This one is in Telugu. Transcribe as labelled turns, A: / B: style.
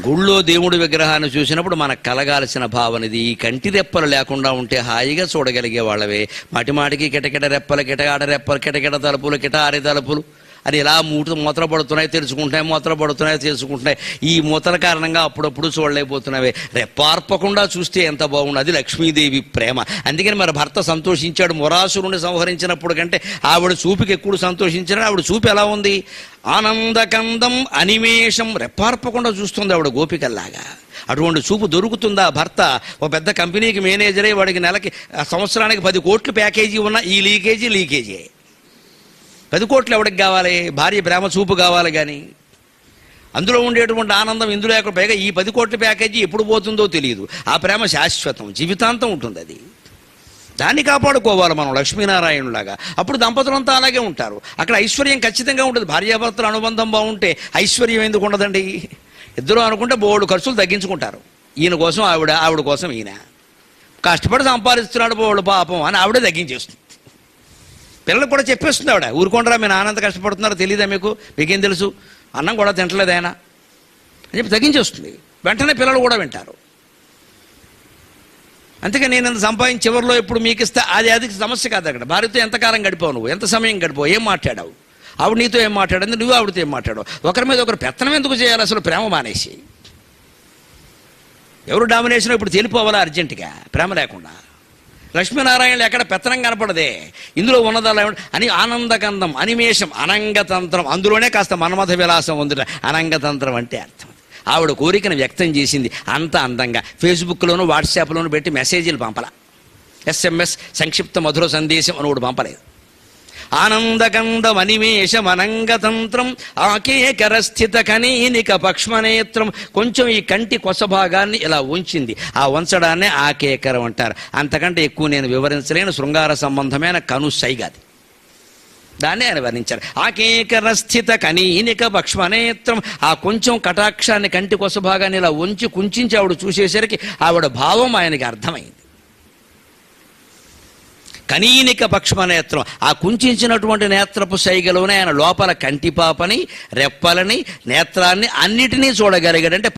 A: గుళ్ళో దేవుడి విగ్రహాన్ని చూసినప్పుడు మనకు కలగాల్సిన భావన ఇది. ఈ కంటి రెప్పలు లేకుండా ఉంటే హాయిగా చూడగలిగే వాళ్ళవే. మాటిమాటికి కిటకిట రెప్పలు, కిటగాడ రెప్పలు, కిటకిట తలుపులు, కిటారి తలుపులు అని ఇలా మూతల పడుతున్నాయి, తెరుచుకుంటున్నాయి, మూతల పడుతున్నాయి, తెరుచుకుంటున్నాయి. ఈ మూతల కారణంగా అప్పుడప్పుడు చూడలేకపోతున్నావే. రెప్పార్పకుండా చూస్తే ఎంత బాగుండు. అది లక్ష్మీదేవి ప్రేమ. అందుకని మరి భర్త సంతోషించాడు మొరాసురుని సంహరించినప్పుడు కంటే ఆవిడ చూపుకి ఎక్కువ సంతోషించాడు. ఆవిడ చూపు ఎలా ఉంది? ఆనందకందం అనిమేషం. రెప్పార్పకుండా చూస్తుంది ఆవిడ గోపికల్లాగా. అటువంటి చూపు దొరుకుతుందా భర్త? ఒక పెద్ద కంపెనీకి మేనేజరే, వాడికి నెలకి సంవత్సరానికి 10 కోట్లు ప్యాకేజీ ఉన్న ఈ లీకేజీ 10 కోట్లు ఎవడికి కావాలి? భార్య ప్రేమ చూపు కావాలి. కానీ అందులో ఉండేటువంటి ఆనందం ఇందులో ఎక్కడ? పైగా ఈ 10 కోట్ల ప్యాకేజీ ఎప్పుడు పోతుందో తెలియదు. ఆ ప్రేమ శాశ్వతం, జీవితాంతం ఉంటుంది. అది దాన్ని కాపాడుకోవాలి మనం లక్ష్మీనారాయణులాగా. అప్పుడు దంపతులంతా అలాగే ఉంటారు. అక్కడ ఐశ్వర్యం ఖచ్చితంగా ఉంటుంది. భార్యాభర్తల అనుబంధం బాగుంటే ఐశ్వర్యం ఎందుకు ఉండదండి? ఇద్దరు అనుకుంటే బోర్డు ఖర్చులు తగ్గించుకుంటారు. ఈయన కోసం ఆవిడ కోసం ఈయన. కష్టపడి సంపాదిస్తున్నాడు బోర్డు పాపం అని ఆవిడే తగ్గించేస్తుంది. పిల్లలకు కూడా చెప్పేస్తుంది ఆవిడ, ఊరుకోండిరా మీ నాన్న ఎంత కష్టపడుతున్నారో తెలియదా మీకేం తెలుసు, అన్నం కూడా తింటలేదు ఆయన అని చెప్పి తగ్గించేస్తుంది. వెంటనే పిల్లలు కూడా వింటారు. అందుకే నేను ఎంత సంపాదించి చివరిలో ఎప్పుడు మీకు ఇస్తా అది సమస్య కాదు. అక్కడ భార్యతో ఎంతకాలం గడిపావు, నువ్వు ఎంత సమయం గడిపావు, ఏం మాట్లాడావు, ఆవిడ నీతో ఏం మాట్లాడింది, నువ్వు ఆవిడతో ఏం మాట్లాడావు. ఒకరి మీద ఒకరు పెత్తనం ఎందుకు చేయాలి? అసలు ప్రేమ మానేసి ఎవరు డామినేషన్ ఇప్పుడు తేలిపోవాలా అర్జెంటుగా ప్రేమ లేకుండా. లక్ష్మీనారాయణలు ఎక్కడ పెత్తనం కనపడదే. ఇందులో ఉన్నదల్లా అని ఆనందకందం అనిమేషం అనంగతంత్రం. అందులోనే కాస్త మన్మథ విలాసం ఉందిట. అనంగతంత్రం అంటే అర్థం. ఆవిడ కోరికను వ్యక్తం చేసింది అంత అందంగా. ఫేస్బుక్లోనూ వాట్సాప్లోనూ పెట్టి మెసేజీలు పంపల. SMS సంక్షిప్త మధుర సందేశం అని ఒకటి పంపలేదు. ఆనందకందం అనిమేషం అనంగతంత్రం ఆకేకరస్థిత కనీనిక పక్ష్మనేత్రం. కొంచెం ఈ కంటి కొస భాగాన్ని ఇలా ఉంచింది. ఆ ఉంచడాన్నే ఆకేకరం అంటారు. అంతకంటే ఎక్కువ నేను వివరించలేను. శృంగార సంబంధమైన కను సైగది. దాన్ని ఆయన వర్ణించారు. ఆకేకరస్థిత కనీనిక పక్ష్మనేత్రం. ఆ కొంచెం కటాక్షాన్ని కంటి కొస భాగాన్ని ఇలా ఉంచి కుంచి ఆవిడ చూసేసరికి ఆవిడ భావం ఆయనకి అర్థమైంది. కనీనిక పక్ష్మనేత్రం. ఆ కుంచినటువంటి నేత్రపు సైగలోనే ఆయన లోపల కంటిపాపని, రెప్పలని, నేత్రాన్ని అన్నిటినీ చూడగలిగాడంటే